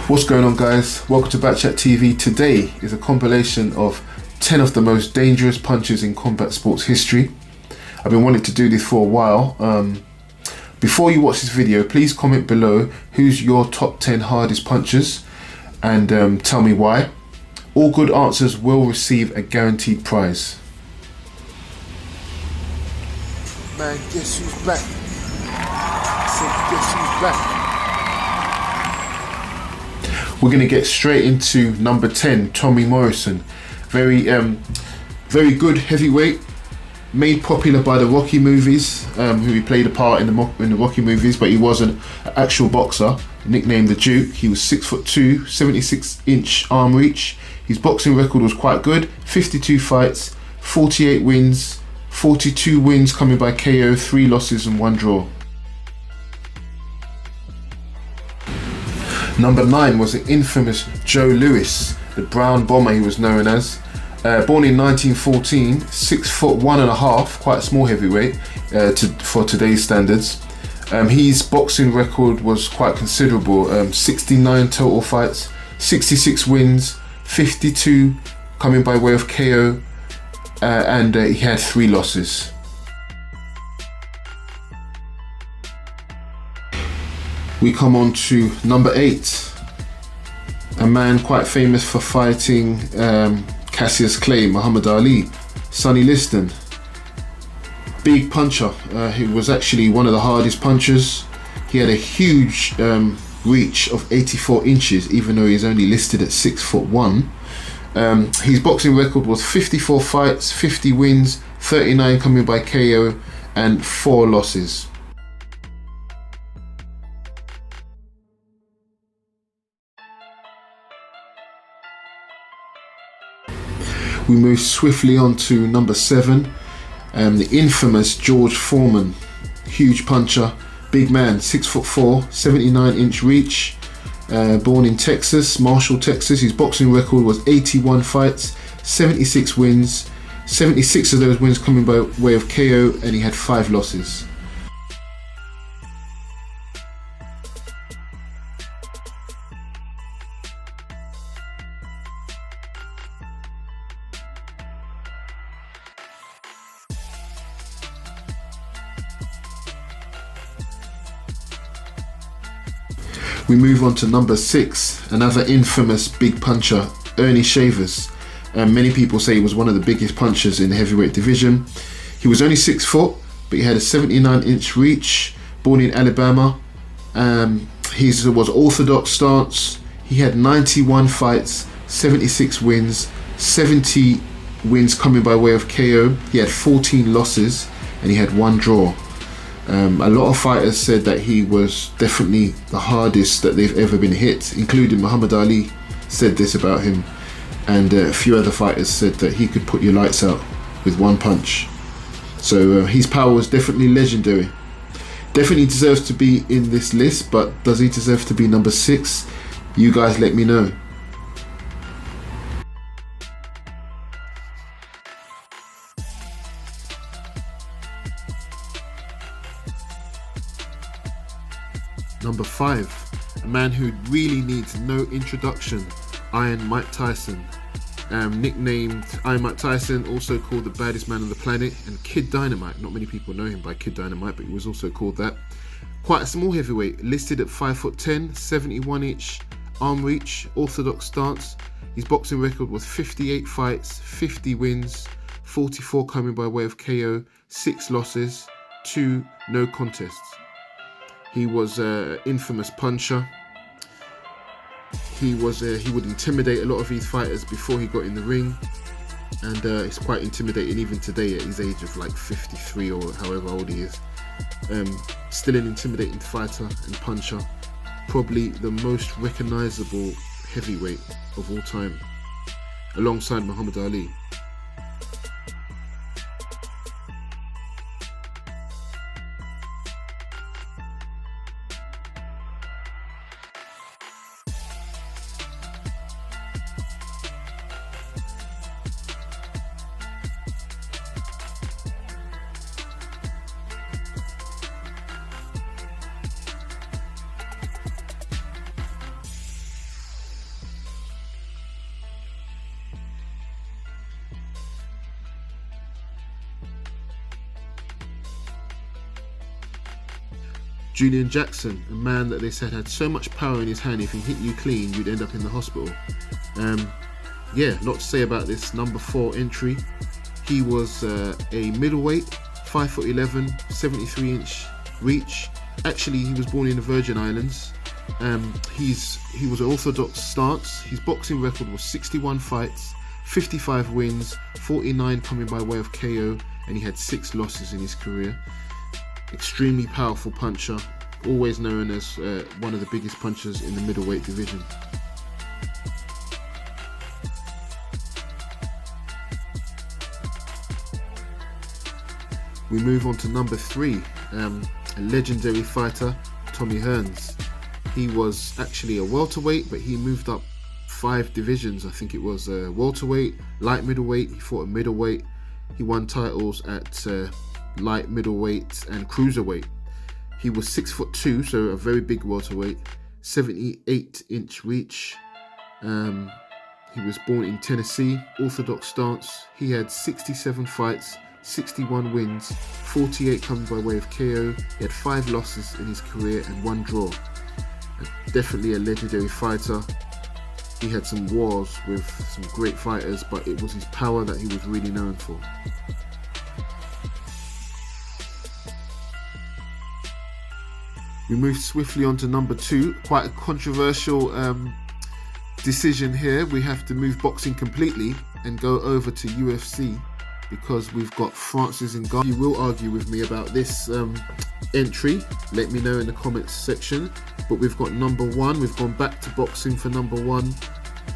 What's going on, guys? Welcome to Backchat TV. Today is a compilation of 10 of the most dangerous punches in combat sports history. I've been wanting to do this for a while. Before you watch this video, please comment below who's your top 10 hardest punchers and tell me why. All good answers will receive a guaranteed prize. Man, guess who's back? Guess who's back? We're going to get straight into number 10, Tommy Morrison. Very good heavyweight, made popular by the Rocky movies, who he played a part in the Rocky movies, but he was an actual boxer, nicknamed the Duke. He was 6'2", 76-inch arm reach. His boxing record was quite good, 52 fights, 48 wins, 42 wins coming by KO, 3 losses and 1 draw. Number 9 was the infamous Joe Louis, the Brown Bomber he was known as. Born in 1914, 6'1.5", quite a small heavyweight for today's standards. His boxing record was quite considerable, 69 total fights, 66 wins, 52 coming by way of KO, and he had 3 losses. We come on to number 8, a man quite famous for fighting Cassius Clay, Muhammad Ali, Sonny Liston. Big puncher, he was actually one of the hardest punchers. He had a huge reach of 84 inches, even though he's only listed at 6'1". His boxing record was 54 fights, 50 wins, 39 coming by KO, and 4 losses. We move swiftly on to number 7, the infamous George Foreman. Huge puncher, big man, 6'4", 79-inch reach, born in Texas, Marshall, Texas. His boxing record was 81 fights, 76 wins, 76 of those wins coming by way of KO, and he had 5 losses. We move on to number 6, another infamous big puncher, Ernie Shavers. Many people say he was one of the biggest punchers in the heavyweight division. He was only 6 foot, but he had a 79-inch reach, born in Alabama. He was orthodox stance. He had 91 fights, 76 wins, 70 wins coming by way of KO. He had 14 losses and he had 1 draw. A lot of fighters said that he was definitely the hardest that they've ever been hit, including Muhammad Ali said this about him, and a few other fighters said that he could put your lights out with 1 punch. So his power was definitely legendary. Definitely deserves to be in this list, but does he deserve to be number 6? You guys let me know. Number 5, a man who really needs no introduction, Iron Mike Tyson. Nicknamed Iron Mike Tyson, also called the baddest man on the planet, and Kid Dynamite. Not many people know him by Kid Dynamite, but he was also called that. Quite a small heavyweight, listed at 5'10", 71-inch arm reach, orthodox stance. His boxing record was 58 fights, 50 wins, 44 coming by way of KO, 6 losses, 2 no contests. He was an infamous puncher. He would intimidate a lot of his fighters before he got in the ring, and it's quite intimidating even today at his age of like 53 or however old he is. Still an intimidating fighter and puncher, probably the most recognizable heavyweight of all time, alongside Muhammad Ali. Julian Jackson, a man that they said had so much power in his hand, if he hit you clean, you'd end up in the hospital. Yeah, lot to say about this number 4 entry. He was a middleweight, 5'11", 73-inch reach. Actually, he was born in the Virgin Islands. He was an orthodox stance. His boxing record was 61 fights, 55 wins, 49 coming by way of KO, and he had 6 losses in his career. Extremely powerful puncher, always known as one of the biggest punchers in the middleweight division. We move on to number 3, a legendary fighter, Tommy Hearns. He was actually a welterweight, but he moved up 5 divisions. I think it was welterweight, light middleweight. He fought a middleweight. He won titles at light middleweight and cruiserweight. He was 6'2", so a very big welterweight, 78-inch reach. He was born in Tennessee, orthodox stance. He had 67 fights, 61 wins, 48 coming by way of KO. He had 5 losses in his career and 1 draw. Definitely a legendary fighter. He had some wars with some great fighters, but it was his power that he was really known for. We move swiftly on to number 2. Quite a controversial decision here. We have to move boxing completely and go over to UFC, because we've got Francis Ngannou. You will argue with me about this entry. Let me know in the comments section. But we've got number 1. We've gone back to boxing for number 1.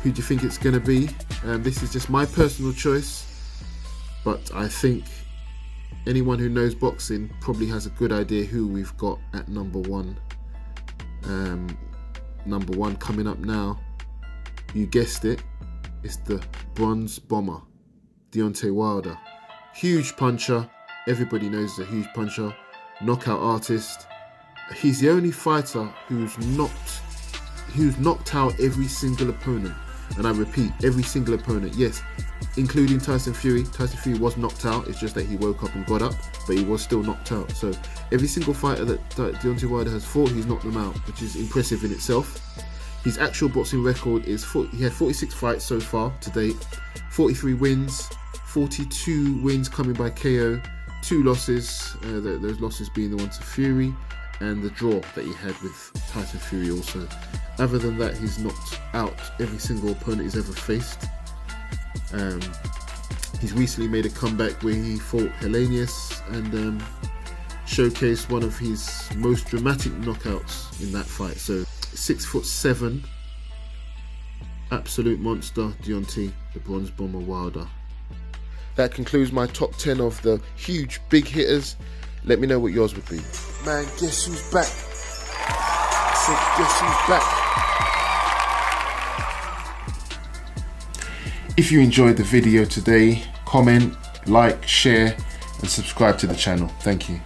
Who do you think it's going to be? This is just my personal choice, but I think anyone who knows boxing probably has a good idea who we've got at number 1. Number 1 coming up now. You guessed it. It's the Bronze Bomber, Deontay Wilder. Huge puncher. Everybody knows he's a huge puncher. Knockout artist. He's the only fighter who's knocked out every single opponent. And I repeat, every single opponent. Yes, including Tyson Fury. Tyson Fury was knocked out. It's just that he woke up and got up, but he was still knocked out. So every single fighter that Deontay Wilder has fought, he's knocked them out, which is impressive in itself. His actual boxing record is he had 46 fights so far to date, 43 wins, 42 wins coming by KO, 2 losses, those losses being the one to Fury, and the draw that he had with Tyson Fury also. Other than that, he's knocked out every single opponent he's ever faced. He's recently made a comeback where he fought Helenius and showcased one of his most dramatic knockouts in that fight. So 6'7", absolute monster, Deontay, the Bronze Bomber Wilder. That concludes my top 10 of the huge big hitters. Let me know what yours would be. Man, guess who's back? So guess who's back? If you enjoyed the video today, comment, like, share, and subscribe to the channel. Thank you.